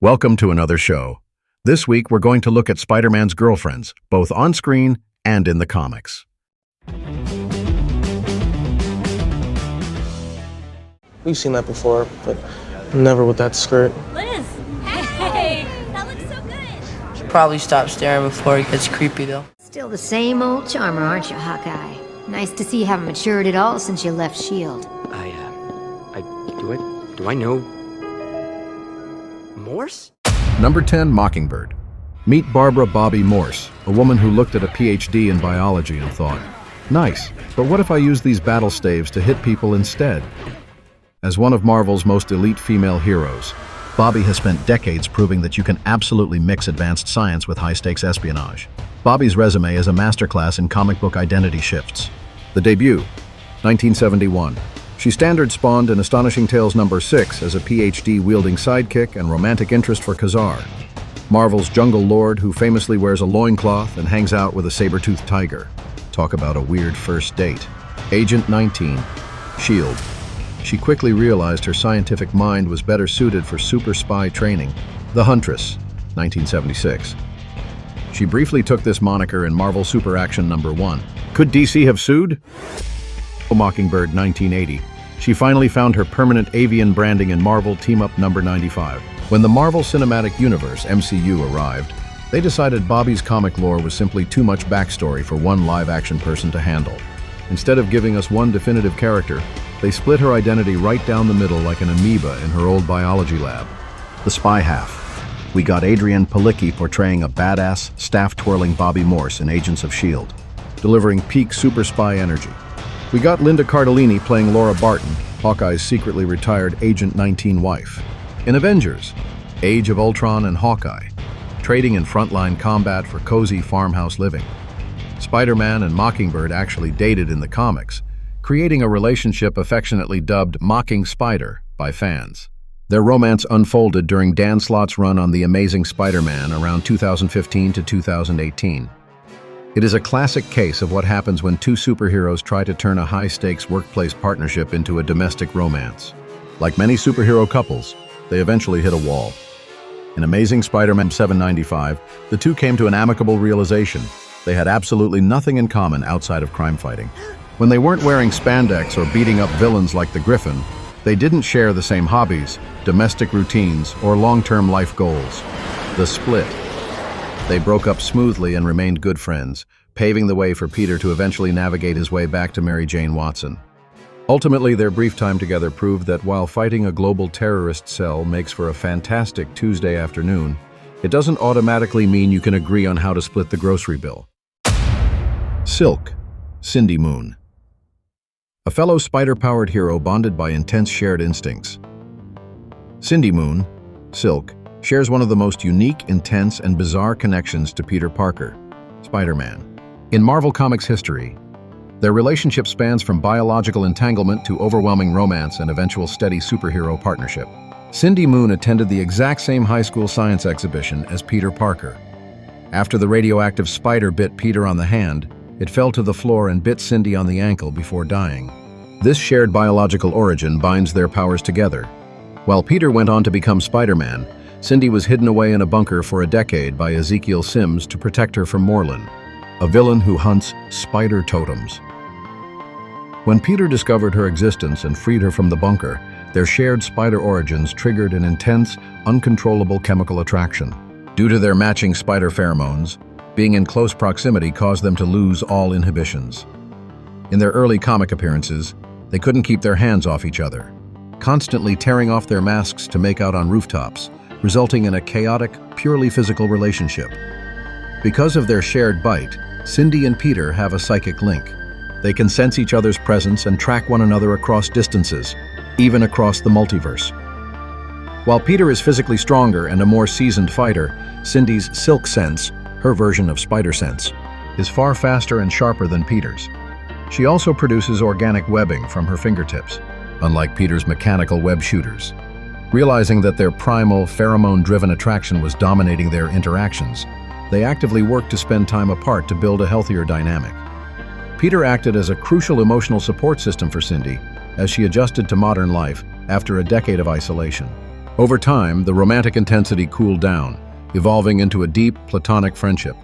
Welcome to another show. This week we're going to look at Spider-Man's girlfriends, both on screen and in the comics. We've seen that before, but never with that skirt. Liz! Hey! That looks so good! Should probably stop staring before it gets creepy, though. Still the same old charmer, aren't you, Hawkeye? Nice to see you haven't matured at all since you left S.H.I.E.L.D. Do I know Morse? Number 10, Mockingbird. Meet Barbara Bobby Morse, a woman who looked at a PhD in biology and thought, nice, but what if I use these battle staves to hit people instead? As one of Marvel's most elite female heroes, Bobby has spent decades proving that you can absolutely mix advanced science with high-stakes espionage. Bobby's resume is a masterclass in comic book identity shifts. The debut, 1971. She standard-spawned in Astonishing Tales number 6 as a PhD-wielding sidekick and romantic interest for Khazar, Marvel's jungle lord who famously wears a loincloth and hangs out with a saber-toothed tiger. Talk about a weird first date. Agent 19, S.H.I.E.L.D. She quickly realized her scientific mind was better suited for super spy training. The Huntress, 1976. She briefly took this moniker in Marvel Super Action number 1. Could DC have sued? Mockingbird, 1980. She finally found her permanent avian branding in Marvel Team-Up number 95. When the Marvel Cinematic Universe, MCU, arrived, they decided Bobby's comic lore was simply too much backstory for one live-action person to handle. Instead of giving us one definitive character, they split her identity right down the middle like an amoeba in her old biology lab. The spy half. We got Adrienne Palicki portraying a badass, staff-twirling Bobby Morse in Agents of S.H.I.E.L.D., delivering peak super spy energy. We got Linda Cardellini playing Laura Barton, Hawkeye's secretly retired Agent 19 wife. In Avengers, Age of Ultron and Hawkeye, trading in frontline combat for cozy farmhouse living. Spider-Man and Mockingbird actually dated in the comics, creating a relationship affectionately dubbed Mocking Spider by fans. Their romance unfolded during Dan Slott's run on The Amazing Spider-Man around 2015 to 2018. It is a classic case of what happens when two superheroes try to turn a high-stakes workplace partnership into a domestic romance. Like many superhero couples, they eventually hit a wall. In Amazing Spider-Man 795, the two came to an amicable realization. They had absolutely nothing in common outside of crime fighting. When they weren't wearing spandex or beating up villains like the Griffin, they didn't share the same hobbies, domestic routines, or long-term life goals. The split. They broke up smoothly and remained good friends, paving the way for Peter to eventually navigate his way back to Mary Jane Watson. Ultimately, their brief time together proved that while fighting a global terrorist cell makes for a fantastic Tuesday afternoon, it doesn't automatically mean you can agree on how to split the grocery bill. Silk, Cindy Moon. A fellow spider-powered hero bonded by intense shared instincts. Cindy Moon, Silk, shares one of the most unique, intense, and bizarre connections to Peter Parker, Spider-Man. In Marvel Comics history, their relationship spans from biological entanglement to overwhelming romance and eventual steady superhero partnership. Cindy Moon attended the exact same high school science exhibition as Peter Parker. After the radioactive spider bit Peter on the hand, it fell to the floor and bit Cindy on the ankle before dying. This shared biological origin binds their powers together. While Peter went on to become Spider-Man, Cindy was hidden away in a bunker for a decade by Ezekiel Sims to protect her from Morlun, a villain who hunts spider totems. When Peter discovered her existence and freed her from the bunker, their shared spider origins triggered an intense, uncontrollable chemical attraction. Due to their matching spider pheromones, being in close proximity caused them to lose all inhibitions. In their early comic appearances, they couldn't keep their hands off each other, constantly tearing off their masks to make out on rooftops, resulting in a chaotic, purely physical relationship. Because of their shared bite, Cindy and Peter have a psychic link. They can sense each other's presence and track one another across distances, even across the multiverse. While Peter is physically stronger and a more seasoned fighter, Cindy's Silk Sense, her version of Spider Sense, is far faster and sharper than Peter's. She also produces organic webbing from her fingertips, unlike Peter's mechanical web shooters. Realizing that their primal, pheromone-driven attraction was dominating their interactions, they actively worked to spend time apart to build a healthier dynamic. Peter acted as a crucial emotional support system for Cindy as she adjusted to modern life after a decade of isolation. Over time, the romantic intensity cooled down, evolving into a deep, platonic friendship.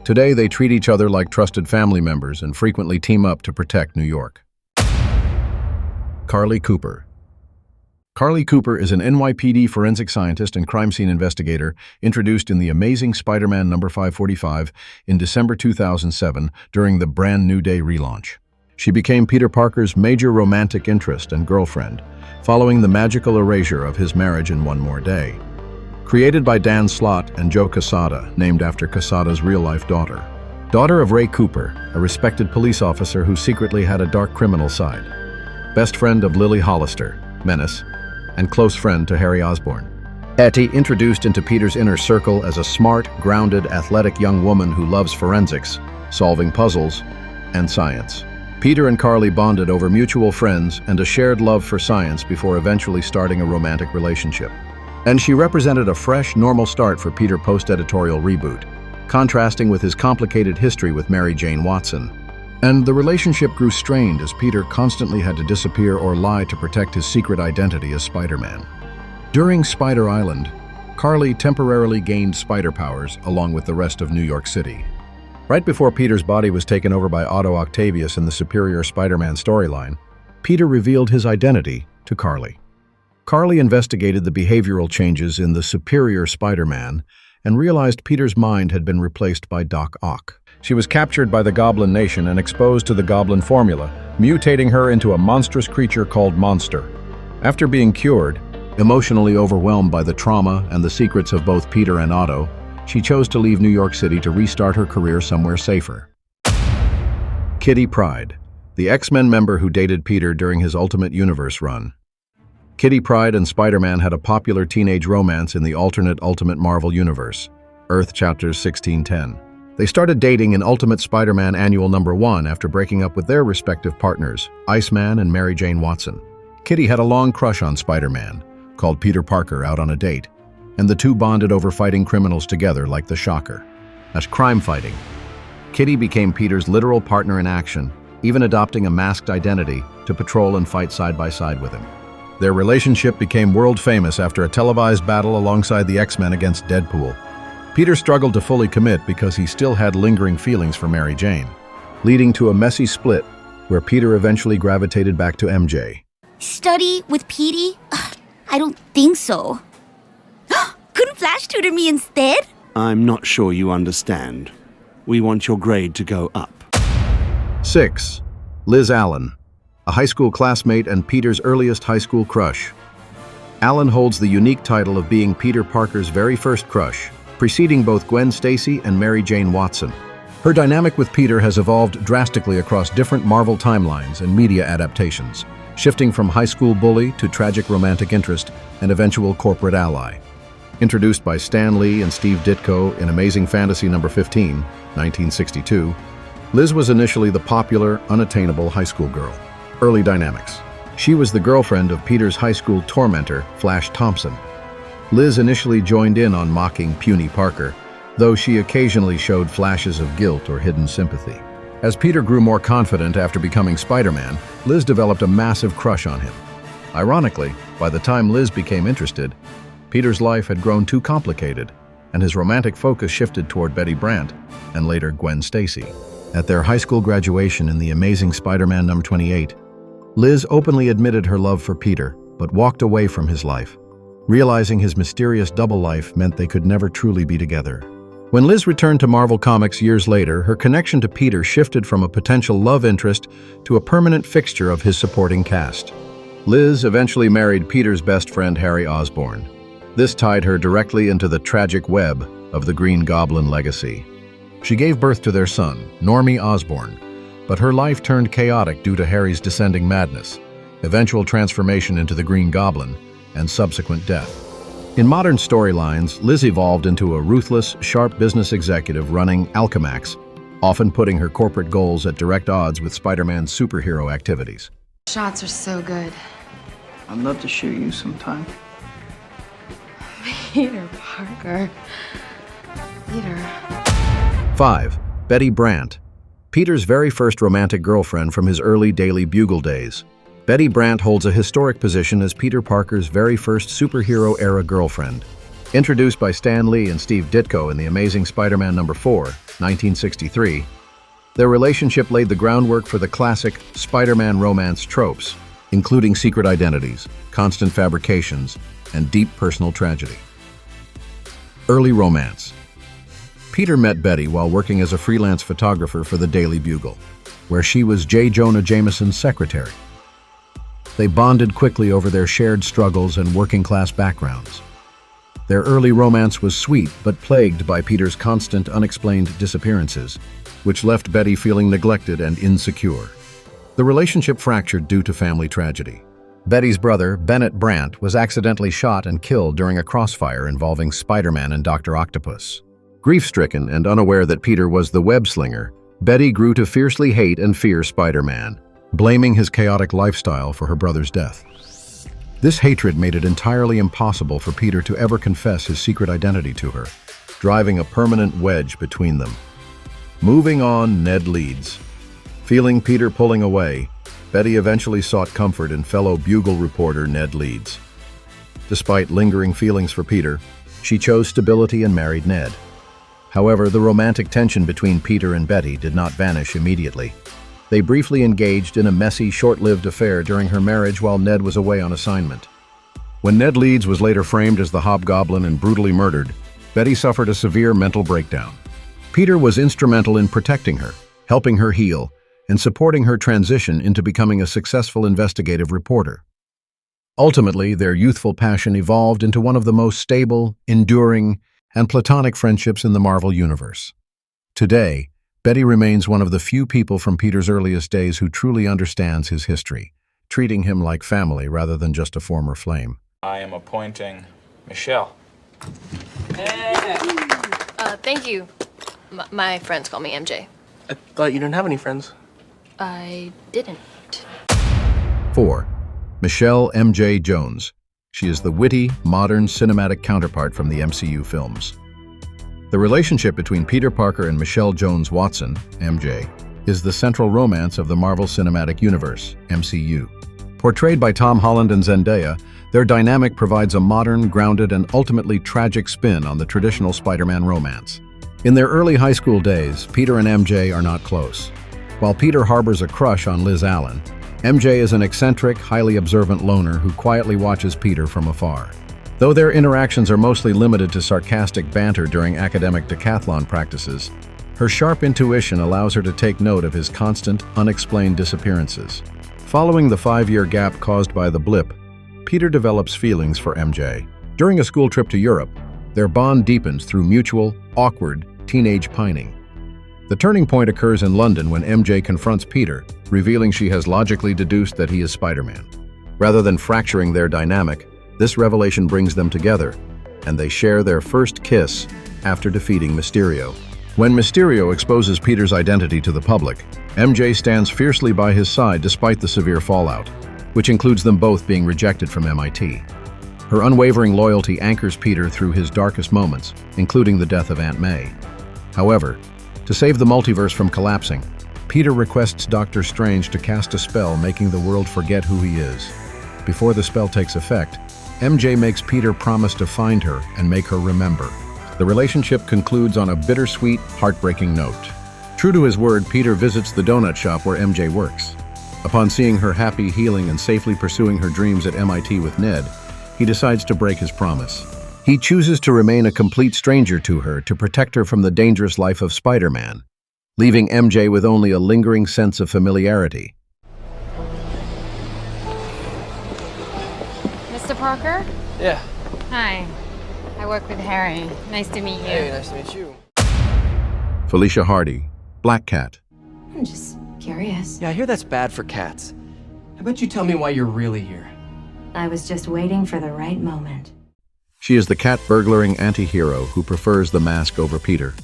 Today, they treat each other like trusted family members and frequently team up to protect New York. Carly Cooper. Carly Cooper is an NYPD forensic scientist and crime scene investigator introduced in The Amazing Spider-Man No. 545 in December 2007 during the Brand New Day relaunch. She became Peter Parker's major romantic interest and girlfriend, following the magical erasure of his marriage in One More Day. Created by Dan Slott and Joe Quesada, named after Quesada's real-life daughter. Daughter of Ray Cooper, a respected police officer who secretly had a dark criminal side. Best friend of Lily Hollister, Menace, and close friend to Harry Osborn. Etty introduced into Peter's inner circle as a smart, grounded, athletic young woman who loves forensics, solving puzzles, and science. Peter and Carly bonded over mutual friends and a shared love for science before eventually starting a romantic relationship. And she represented a fresh, normal start for Peter post-editorial reboot, contrasting with his complicated history with Mary Jane Watson. And the relationship grew strained as Peter constantly had to disappear or lie to protect his secret identity as Spider-Man. During Spider Island, Carly temporarily gained spider powers along with the rest of New York City. Right before Peter's body was taken over by Otto Octavius in the Superior Spider-Man storyline, Peter revealed his identity to Carly. Carly investigated the behavioral changes in the Superior Spider-Man and realized Peter's mind had been replaced by Doc Ock. She was captured by the Goblin Nation and exposed to the Goblin formula, mutating her into a monstrous creature called Monster. After being cured, emotionally overwhelmed by the trauma and the secrets of both Peter and Otto, she chose to leave New York City to restart her career somewhere safer. Kitty Pryde, the X-Men member who dated Peter during his Ultimate Universe run. Kitty Pryde and Spider-Man had a popular teenage romance in the alternate Ultimate Marvel Universe, Earth Chapters 1610. They started dating in Ultimate Spider-Man Annual No. 1 after breaking up with their respective partners, Iceman and Mary Jane Watson. Kitty had a long crush on Spider-Man, called Peter Parker out on a date, and the two bonded over fighting criminals together like the Shocker. That's crime fighting. Kitty became Peter's literal partner in action, even adopting a masked identity to patrol and fight side by side with him. Their relationship became world famous after a televised battle alongside the X-Men against Deadpool. Peter struggled to fully commit because he still had lingering feelings for Mary Jane, leading to a messy split where Peter eventually gravitated back to MJ. Study with Petey? Ugh, I don't think so. Couldn't Flash tutor me instead? I'm not sure you understand. We want your grade to go up. 6. Liz Allen, a high school classmate and Peter's earliest high school crush. Allen holds the unique title of being Peter Parker's very first crush, preceding both Gwen Stacy and Mary Jane Watson. Her dynamic with Peter has evolved drastically across different Marvel timelines and media adaptations, shifting from high school bully to tragic romantic interest and eventual corporate ally. Introduced by Stan Lee and Steve Ditko in Amazing Fantasy No. 15, 1962, Liz was initially the popular, unattainable high school girl. Early dynamics. She was the girlfriend of Peter's high school tormentor, Flash Thompson. Liz initially joined in on mocking puny Parker, though she occasionally showed flashes of guilt or hidden sympathy. As Peter grew more confident after becoming Spider-Man, Liz developed a massive crush on him. Ironically, by the time Liz became interested, Peter's life had grown too complicated, and his romantic focus shifted toward Betty Brant and later Gwen Stacy. At their high school graduation in The Amazing Spider-Man No. 28, Liz openly admitted her love for Peter, but walked away from his life, realizing his mysterious double life meant they could never truly be together. When Liz returned to Marvel Comics years later, her connection to Peter shifted from a potential love interest to a permanent fixture of his supporting cast. Liz eventually married Peter's best friend Harry Osborn. This tied her directly into the tragic web of the Green Goblin legacy. She gave birth to their son, Normie Osborn, but her life turned chaotic due to Harry's descending madness, eventual transformation into the Green Goblin, and subsequent death. In modern storylines, Liz evolved into a ruthless, sharp business executive running Alchemax, often putting her corporate goals at direct odds with Spider-Man's superhero activities. Shots are so good. I'd love to shoot you sometime. Peter Parker. Peter. 5. Betty Brant, Peter's very first romantic girlfriend from his early Daily Bugle days. Betty Brant holds a historic position as Peter Parker's very first superhero-era girlfriend. Introduced by Stan Lee and Steve Ditko in The Amazing Spider-Man No. 4, 1963, their relationship laid the groundwork for the classic Spider-Man romance tropes, including secret identities, constant fabrications, and deep personal tragedy. Early romance. Peter met Betty while working as a freelance photographer for the Daily Bugle, where she was J. Jonah Jameson's secretary. They bonded quickly over their shared struggles and working-class backgrounds. Their early romance was sweet, but plagued by Peter's constant, unexplained disappearances, which left Betty feeling neglected and insecure. The relationship fractured due to family tragedy. Betty's brother, Bennett Brant, was accidentally shot and killed during a crossfire involving Spider-Man and Dr. Octopus. Grief-stricken and unaware that Peter was the web-slinger, Betty grew to fiercely hate and fear Spider-Man, blaming his chaotic lifestyle for her brother's death. This hatred made it entirely impossible for Peter to ever confess his secret identity to her, driving a permanent wedge between them. Moving on, Ned Leeds. Feeling Peter pulling away, Betty eventually sought comfort in fellow Bugle reporter Ned Leeds. Despite lingering feelings for Peter, she chose stability and married Ned. However, the romantic tension between Peter and Betty did not vanish immediately. They briefly engaged in a messy, short-lived affair during her marriage while Ned was away on assignment. When Ned Leeds was later framed as the Hobgoblin and brutally murdered, Betty suffered a severe mental breakdown. Peter was instrumental in protecting her, helping her heal, and supporting her transition into becoming a successful investigative reporter. Ultimately, their youthful passion evolved into one of the most stable, enduring, and platonic friendships in the Marvel Universe. Today, Betty remains one of the few people from Peter's earliest days who truly understands his history, treating him like family rather than just a former flame. I am appointing Michelle. Thank you. My friends call me MJ. I thought you didn't have any friends. I didn't. 4. Michelle M.J. Jones. She is the witty, modern cinematic counterpart from the MCU films. The relationship between Peter Parker and Michelle Jones Watson, MJ, is the central romance of the Marvel Cinematic Universe, MCU. Portrayed by Tom Holland and Zendaya, their dynamic provides a modern, grounded, and ultimately tragic spin on the traditional Spider-Man romance. In their early high school days, Peter and MJ are not close. While Peter harbors a crush on Liz Allen, MJ is an eccentric, highly observant loner who quietly watches Peter from afar. Though their interactions are mostly limited to sarcastic banter during academic decathlon practices, her sharp intuition allows her to take note of his constant, unexplained disappearances. Following the 5-year gap caused by the blip, Peter develops feelings for MJ. During a school trip to Europe, their bond deepens through mutual, awkward, teenage pining. The turning point occurs in London when MJ confronts Peter, revealing she has logically deduced that he is Spider-Man. Rather than fracturing their dynamic, this revelation brings them together, and they share their first kiss after defeating Mysterio. When Mysterio exposes Peter's identity to the public, MJ stands fiercely by his side despite the severe fallout, which includes them both being rejected from MIT. Her unwavering loyalty anchors Peter through his darkest moments, including the death of Aunt May. However, to save the multiverse from collapsing, Peter requests Doctor Strange to cast a spell making the world forget who he is. Before the spell takes effect, MJ makes Peter promise to find her and make her remember. The relationship concludes on a bittersweet, heartbreaking note. True to his word, Peter visits the donut shop where MJ works. Upon seeing her happy, healing, and safely pursuing her dreams at MIT with Ned, he decides to break his promise. He chooses to remain a complete stranger to her to protect her from the dangerous life of Spider-Man, leaving MJ with only a lingering sense of familiarity. Mr. Parker? Yeah. Hi. I work with Harry. Nice to meet you. Hey, nice to meet you. Felicia Hardy, Black Cat. I'm just curious. Yeah, I hear that's bad for cats. How about you tell me why you're really here? I was just waiting for the right moment. She is the cat-burglaring anti-hero who prefers the mask over Peter.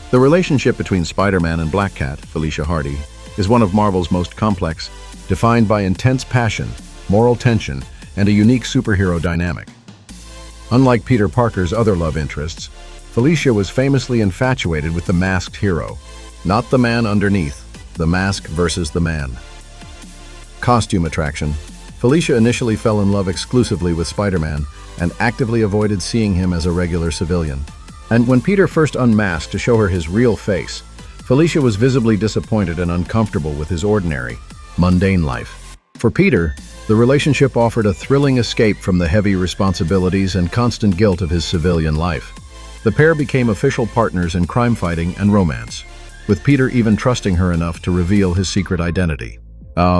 The relationship between Spider-Man and Black Cat, Felicia Hardy, is one of Marvel's most complex, defined by intense passion, moral tension, and a unique superhero dynamic. Unlike Peter Parker's other love interests, Felicia was famously infatuated with the masked hero, not the man underneath, the mask versus the man. Costume attraction. Felicia initially fell in love exclusively with Spider-Man and actively avoided seeing him as a regular civilian. And when Peter first unmasked to show her his real face, Felicia was visibly disappointed and uncomfortable with his ordinary, mundane life. For Peter, the relationship offered a thrilling escape from the heavy responsibilities and constant guilt of his civilian life. The pair became official partners in crime fighting and romance, with Peter even trusting her enough to reveal his secret identity.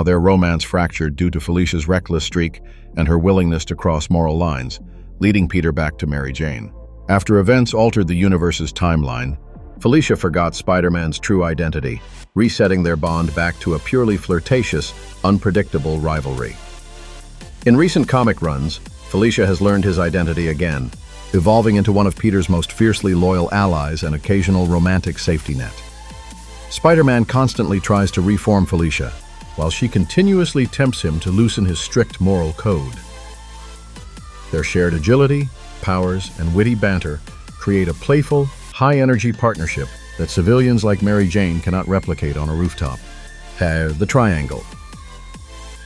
Their romance fractured due to Felicia's reckless streak and her willingness to cross moral lines, leading Peter back to Mary Jane. After events altered the universe's timeline, Felicia forgot Spider-Man's true identity, resetting their bond back to a purely flirtatious, unpredictable rivalry. In recent comic runs, Felicia has learned his identity again, evolving into one of Peter's most fiercely loyal allies and occasional romantic safety net. Spider-Man constantly tries to reform Felicia, while she continuously tempts him to loosen his strict moral code. Their shared agility, powers, and witty banter create a playful, high-energy partnership that civilians like Mary Jane cannot replicate on a rooftop. The Triangle.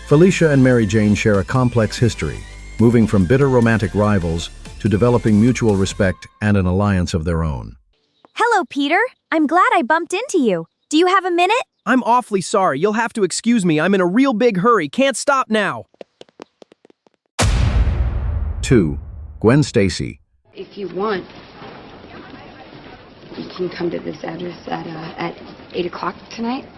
Felicia and Mary Jane share a complex history, moving from bitter romantic rivals to developing mutual respect and an alliance of their own. Hello, Peter. I'm glad I bumped into you. Do you have a minute? I'm awfully sorry. You'll have to excuse me. I'm in a real big hurry. Can't stop now. 2. Gwen Stacy. If you want, you can come to this address at 8 o'clock tonight.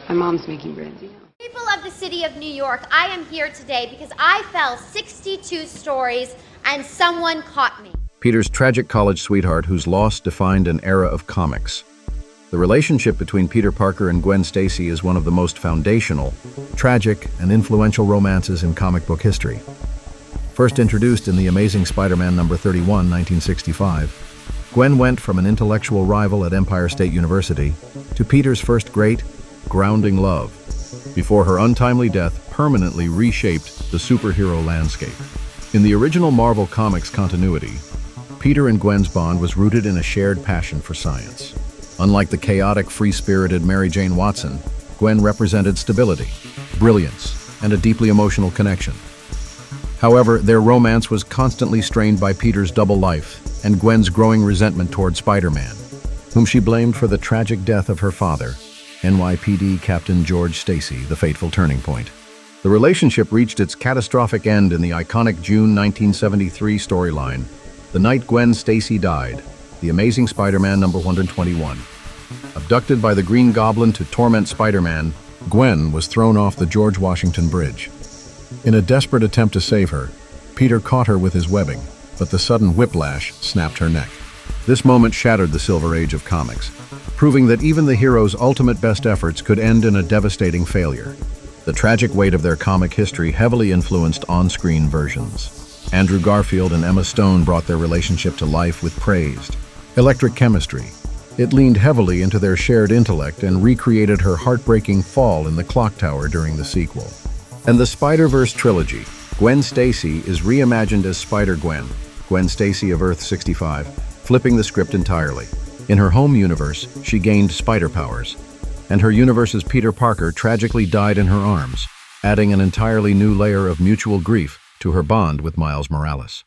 My mom's making bread. People of the city of New York, I am here today because I fell 62 stories and someone caught me. Peter's tragic college sweetheart whose loss defined an era of comics. The relationship between Peter Parker and Gwen Stacy is one of the most foundational, tragic, and influential romances in comic book history. First introduced in The Amazing Spider-Man number 31, 1965, Gwen went from an intellectual rival at Empire State University to Peter's first great, grounding love, before her untimely death permanently reshaped the superhero landscape. In the original Marvel Comics continuity, Peter and Gwen's bond was rooted in a shared passion for science. Unlike the chaotic, free-spirited Mary Jane Watson, Gwen represented stability, brilliance, and a deeply emotional connection. However, their romance was constantly strained by Peter's double life and Gwen's growing resentment toward Spider-Man, whom she blamed for the tragic death of her father, NYPD Captain George Stacy, the fateful turning point. The relationship reached its catastrophic end in the iconic June 1973 storyline, The Night Gwen Stacy Died, The Amazing Spider-Man number 121. Abducted by the Green Goblin to torment Spider-Man, Gwen was thrown off the George Washington Bridge. In a desperate attempt to save her, Peter caught her with his webbing, but the sudden whiplash snapped her neck. This moment shattered the Silver Age of comics, proving that even the hero's ultimate best efforts could end in a devastating failure. The tragic weight of their comic history heavily influenced on-screen versions. Andrew Garfield and Emma Stone brought their relationship to life with praised electric chemistry. It leaned heavily into their shared intellect and recreated her heartbreaking fall in the clock tower during the sequel. And the Spider-Verse trilogy, Gwen Stacy is reimagined as Spider-Gwen, Gwen Stacy of Earth 65, flipping the script entirely. In her home universe, she gained spider powers, and her universe's Peter Parker tragically died in her arms, adding an entirely new layer of mutual grief to her bond with Miles Morales.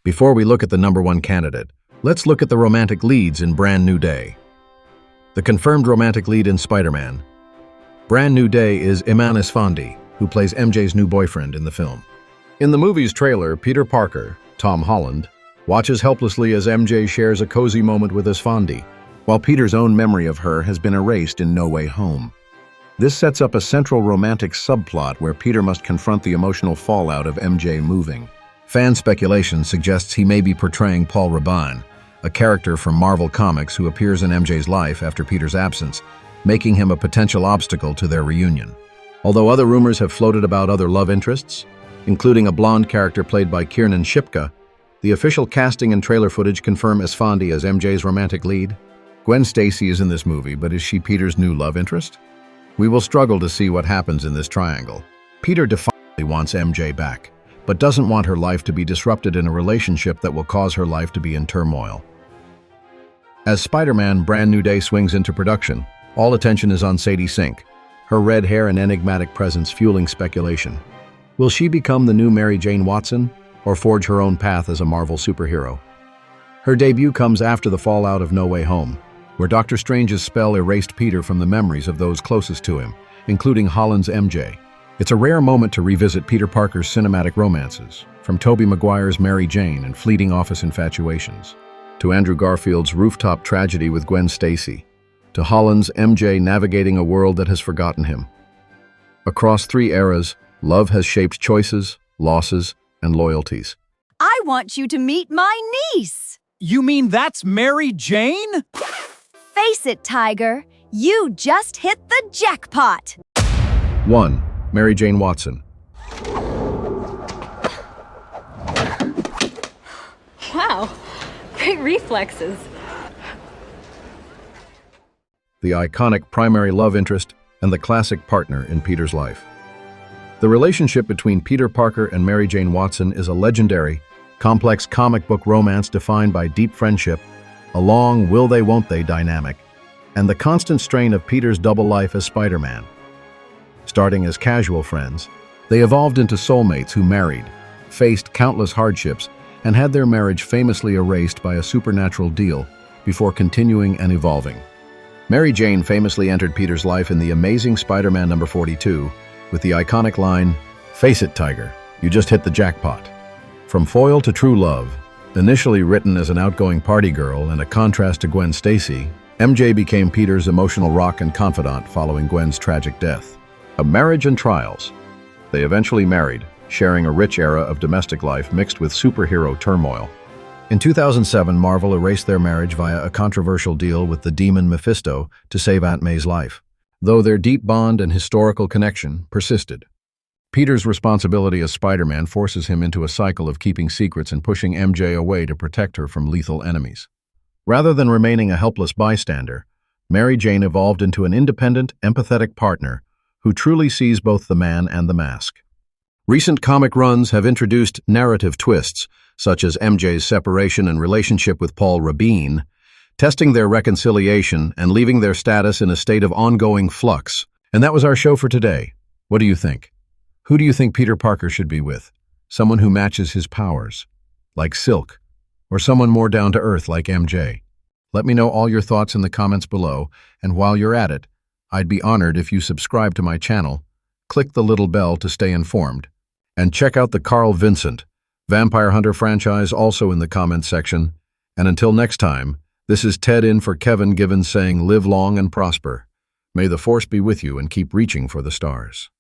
Before we look at the number one candidate, let's look at the romantic leads in Brand New Day. The confirmed romantic lead in Spider-Man. Brand New Day is Iman Esfandi, who plays MJ's new boyfriend in the film. In the movie's trailer, Peter Parker, Tom Holland, watches helplessly as MJ shares a cozy moment with Esfandi, while Peter's own memory of her has been erased in No Way Home. This sets up a central romantic subplot where Peter must confront the emotional fallout of MJ moving. Fan speculation suggests he may be portraying Paul Rabanne, a character from Marvel Comics who appears in MJ's life after Peter's absence, making him a potential obstacle to their reunion. Although other rumors have floated about other love interests, including a blonde character played by Kiernan Shipka, the official casting and trailer footage confirm Esfandi as MJ's romantic lead. Gwen Stacy is in this movie, but is she Peter's new love interest? We will struggle to see what happens in this triangle. Peter defiantly wants MJ back, but doesn't want her life to be disrupted in a relationship that will cause her life to be in turmoil. As Spider-Man Brand New Day swings into production, all attention is on Sadie Sink. her red hair and enigmatic presence fueling speculation. Will she become the new Mary Jane Watson, or forge her own path as a Marvel superhero? Her debut comes after the fallout of No Way Home, where Doctor Strange's spell erased Peter from the memories of those closest to him, including Holland's MJ. It's a rare moment to revisit Peter Parker's cinematic romances, from Tobey Maguire's Mary Jane and fleeting office infatuations, to Andrew Garfield's rooftop tragedy with Gwen Stacy, to Holland's MJ navigating a world that has forgotten him. Across 3 eras, love has shaped choices, losses, and loyalties. I want you to meet my niece! You mean that's Mary Jane? Face it, Tiger. You just hit the jackpot! 1. Mary Jane Watson. Wow, great reflexes. The iconic primary love interest and the classic partner in Peter's life. The relationship between Peter Parker and Mary Jane Watson is a legendary, complex comic book romance defined by deep friendship, a long will-they-won't-they dynamic, and the constant strain of Peter's double life as Spider-Man. Starting as casual friends, they evolved into soulmates who married, faced countless hardships, and had their marriage famously erased by a supernatural deal before continuing and evolving. Mary Jane famously entered Peter's life in The Amazing Spider-Man number 42 with the iconic line, "Face it, Tiger, you just hit the jackpot." From foil to true love, initially written as an outgoing party girl and a contrast to Gwen Stacy, MJ became Peter's emotional rock and confidant following Gwen's tragic death. A marriage and trials. They eventually married, sharing a rich era of domestic life mixed with superhero turmoil. In 2007, Marvel erased their marriage via a controversial deal with the demon Mephisto to save Aunt May's life, though their deep bond and historical connection persisted. Peter's responsibility as Spider-Man forces him into a cycle of keeping secrets and pushing MJ away to protect her from lethal enemies. Rather than remaining a helpless bystander, Mary Jane evolved into an independent, empathetic partner who truly sees both the man and the mask. Recent comic runs have introduced narrative twists, such as MJ's separation and relationship with Paul Rabin, testing their reconciliation and leaving their status in a state of ongoing flux. And that was our show for today. What do you think? Who do you think Peter Parker should be with? Someone who matches his powers, like Silk, or someone more down to earth like MJ? Let me know all your thoughts in the comments below, and while you're at it, I'd be honored if you subscribe to my channel, click the little bell to stay informed, and check out the Carl Vincent Vampire Hunter franchise also in the comments section. And until next time, this is Ted in for Kevin Givens saying live long and prosper. May the force be with you and keep reaching for the stars.